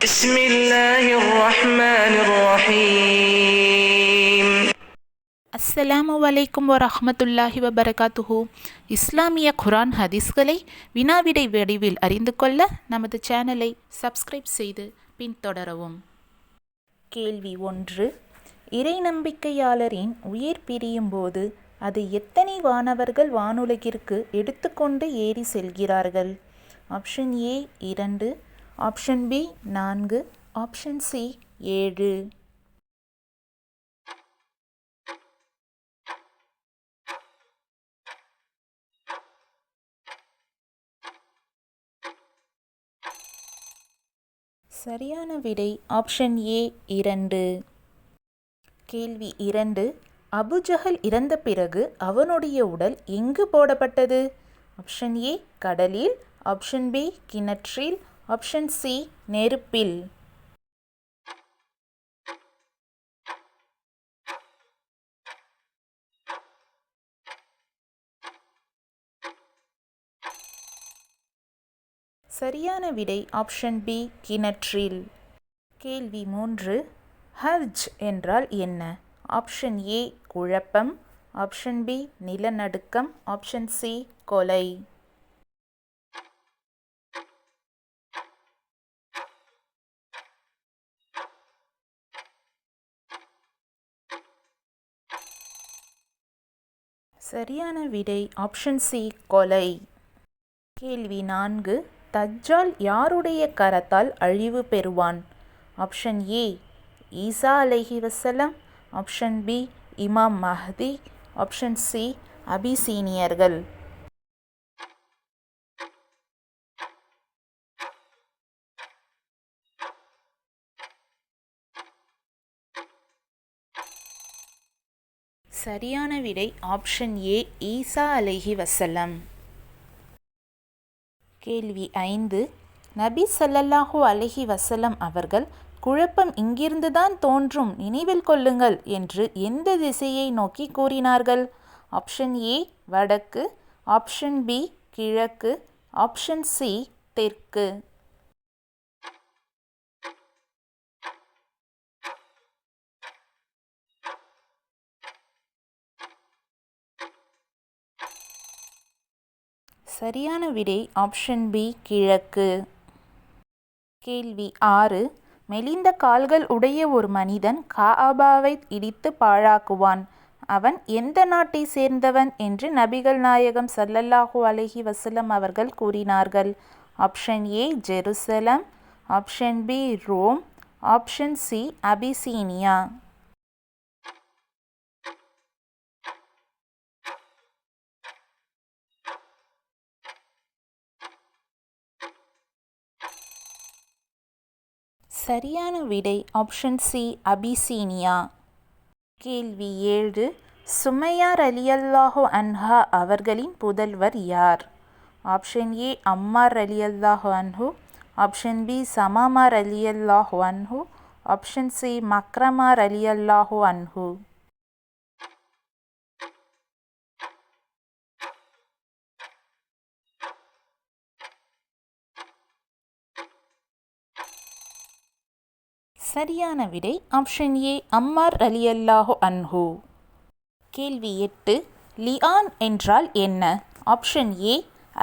بسم الله الرحمن الرحيم. அஸ்ஸலாமு அலைக்கும் வரஹ்மத்துல்லாஹி வபரகாத்துஹு. இஸ்லாமிய குர்ஆன் ஹதீஸ்களை வினாவிடை வடிவில் அறிந்து கொள்ள நமது சேனலை சப்ஸ்கிரைப் செய்து பின்தொடரவும். கேள்வி 1. இறை நம்பிக்கையாளரின் உயிர் பிரியும் போது அது எத்தனை வானவர்கள் வானுலகிற்கு எடுத்துக்கொண்டு ஏறி செல்கிறார்கள்? Option A 2, option B 4, option C 7. சரியான விடை ஆப்ஷன் ஏ 2. கேள்வி 2. அபுஜஹல் இறந்த பிறகு அவனுடைய உடல் எங்கு போடப்பட்டது? ஆப்ஷன் ஏ கடலில், ஆப்ஷன் பி கிணற்றில், ஆப்ஷன் சி நெருப்பில். சரியான விடை ஆப்ஷன் பி கிணற்றில். கேள்வி 3. ஹர்ஜ் என்றால் என்ன? ஆப்ஷன் ஏ குழப்பம், ஆப்ஷன் பி நிலநடுக்கம், ஆப்ஷன் சி கொலை. சரியான விடை ஆப்ஷன் சி கொலை. கேள்வி 4. தஜ்ஜால் யாருடைய கரத்தால் அழிவு பெறுவான்? ஆப்ஷன் ஏ ஈசா அலைஹி வஸல்லம், ஆப்ஷன் பி இமாம் மஹ்தி, ஆப்ஷன் சி அபிசீனியர்கள். சரியான விடை ஆப்ஷன் ஏ ஈசா அலைஹி வஸல்லம். கேள்வி 5. நபி ஸல்லல்லாஹு அலைஹி வஸல்லம் அவர்கள் குழப்பம் இங்கிருந்துதான் தோன்றும், நினைவில் கொள்ளுங்கள் என்று எந்த திசையை நோக்கி கூறினார்கள்? ஆப்ஷன் ஏ வடக்கு, ஆப்ஷன் பி கிழக்கு, ஆப்ஷன் சி தெற்கு. சரியான விடை ஆப்ஷன் பி கிழக்கு. கேள்வி 6. மெலிந்த கால்கள் உடைய ஒரு மனிதன் காஅபாவை இடித்து பாழாக்குவான். அவன் எந்த நாட்டை சேர்ந்தவன் என்று நபிகள் நாயகம் ஸல்லல்லாஹு அலைஹி வஸல்லம் அவர்கள் கூறினார்கள்? Option A Jerusalem, option B Rome, option C Abyssinia. சரியான விடை ஆப்ஷன் சி அபிசீனியா. கேள்வி 7. சுமையா ரலியல்லாஹு அன்ஹா அவர்களின் புதல்வர் யார்? ஆப்ஷன் ஏ அம்மார் ரலியல்லாஹு அன்ஹு, ஆப்ஷன் பி சமாமா ரலியல்லாஹு அன்ஹு, ஆப்ஷன் சி மக்ரமா ரலியல்லாஹு அன்ஹு. சரியான விடை ஆப்ஷன் ஏ அம்மார் ரலியல்லாஹு அன்ஹு. கேள்வி 8. லிஆன் என்றால் என்ன? ஆப்ஷன் ஏ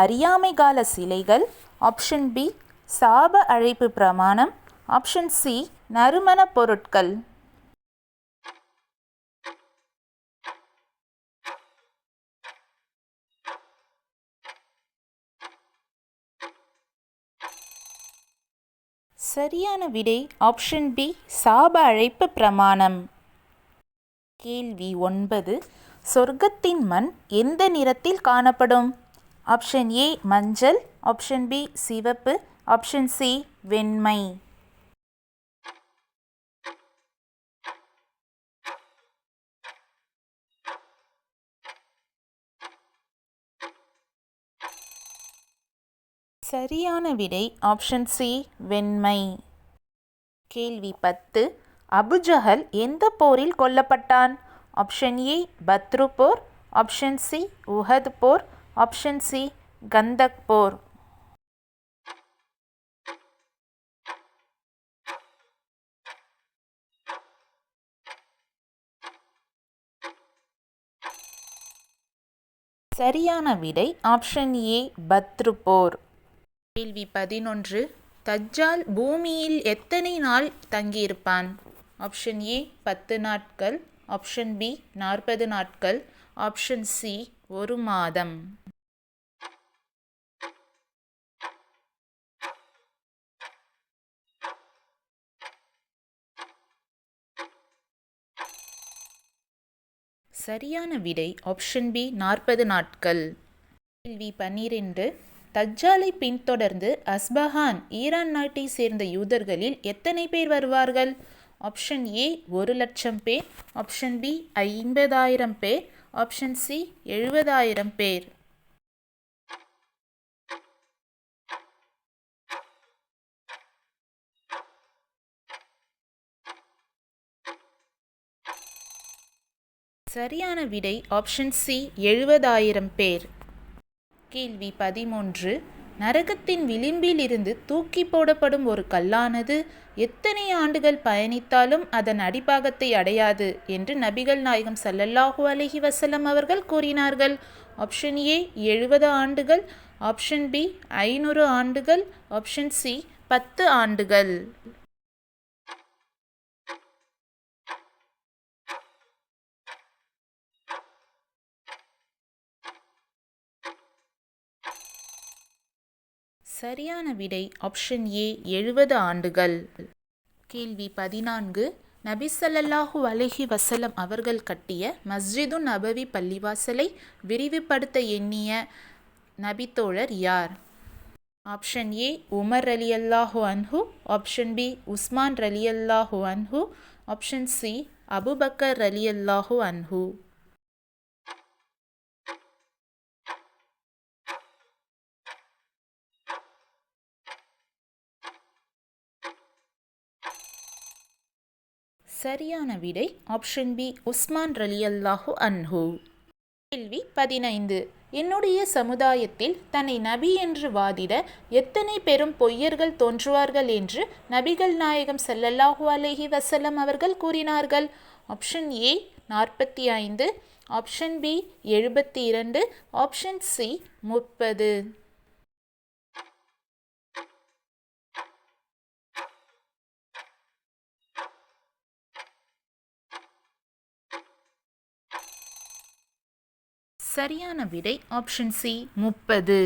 அறியாமை கால சிலைகள், ஆப்ஷன் பி சாப அழைப்பு பிரமாணம், ஆப்ஷன் சி நறுமண பொருட்கள். சரியான விடை ஆப்ஷன் பி சாப அழைப்பு பிரமாணம். கேள்வி 9. சொர்க்கத்தின் மண் எந்த நிறத்தில் காணப்படும்? ஆப்ஷன் ஏ மஞ்சள், ஆப்ஷன் பி சிவப்பு, ஆப்ஷன் சி வெண்மை. சரியான விடை ஆப்ஷன் சி வெண்மை. கேள்வி 10. அபுஜஹல் எந்த போரில் கொல்லப்பட்டான்? ஆப்ஷன் ஏ பத்ரு போர், ஆப்ஷன் சி உஹத் போர், ஆப்ஷன் சி கந்தக் போர். சரியான விடை ஆப்ஷன் ஏ பத்ரு போர். கேள்வி 11. தஜ்ஜால் பூமியில் எத்தனை நாள் தங்கியிருப்பான்? ஆப்ஷன் ஏ 10 நாட்கள், ஆப்ஷன் பி 40 நாட்கள், ஆப்ஷன் சி 1 மாதம். சரியான விடை ஆப்ஷன் பி 40 நாட்கள். கேள்வி 12. தஜ்ஜாலை பின்தொடர்ந்து அஸ்பஹான் ஈரான் நாட்டை சேர்ந்த யூதர்களில் எத்தனை பேர் வருவார்கள்? ஆப்ஷன் ஏ 1,00,000 பேர், ஆப்ஷன் பி 50,000 பேர், ஆப்ஷன் சி 70,000 பேர். சரியான விடை ஆப்ஷன் சி 70,000 பேர். கேள்வி 13. நரகத்தின் விளிம்பில் இருந்து தூக்கி போடப்படும் ஒரு கல்லானது எத்தனை ஆண்டுகள் பயணித்தாலும் அதன் அடிப்பாகத்தை அடையாது என்று நபிகள் நாயகம் ஸல்லல்லாஹு அலைஹி வஸல்லம் அவர்கள் கூறினார்கள். ஆப்ஷன் ஏ 70 ஆண்டுகள், ஆப்ஷன் பி 500 ஆண்டுகள், ஆப்ஷன் சி 10 ஆண்டுகள். சரியான விடை ஆப்ஷன் ஏ 70 ஆண்டுகள். கேள்வி 14. நபி ஸல்லல்லாஹு அலைஹி வஸல்லம் அவர்கள் கட்டிய மஸ்ஜிது நபவி பள்ளிவாசலை விரிவுபடுத்த எண்ணிய நபித்தோழர் யார்? ஆப்ஷன் ஏ உமர் ரலியல்லாஹு அன்ஹு, ஆப்ஷன் பி உஸ்மான் ரலியல்லாஹு அன்ஹு, ஆப்ஷன் சி அபுபக்கர் ரலியல்லாஹு அன்ஹு. சரியான விடை ஆப்ஷன் பி உஸ்மான் ரலியல்லாஹு அன்ஹு. கேள்வி 15. என்னுடைய சமுதாயத்தில் தன்னை நபி என்று வாதிட எத்தனை பெரும் பொய்யர்கள் தோன்றுவார்கள் என்று நபிகள் நாயகம் ஸல்லல்லாஹு அலைஹி வஸல்லம் அவர்கள் கூறினார்கள்? Option A 45, option B 72, option C 30. சரியான விடை ஆப்ஷன் சி 30.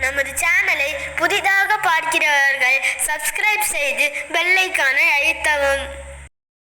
நமது சேனலை புதிதாக பார்க்கிறவர்கள் சப்ஸ்கிரைப் செய்து பெல் ஐகானை அழுத்தவும்.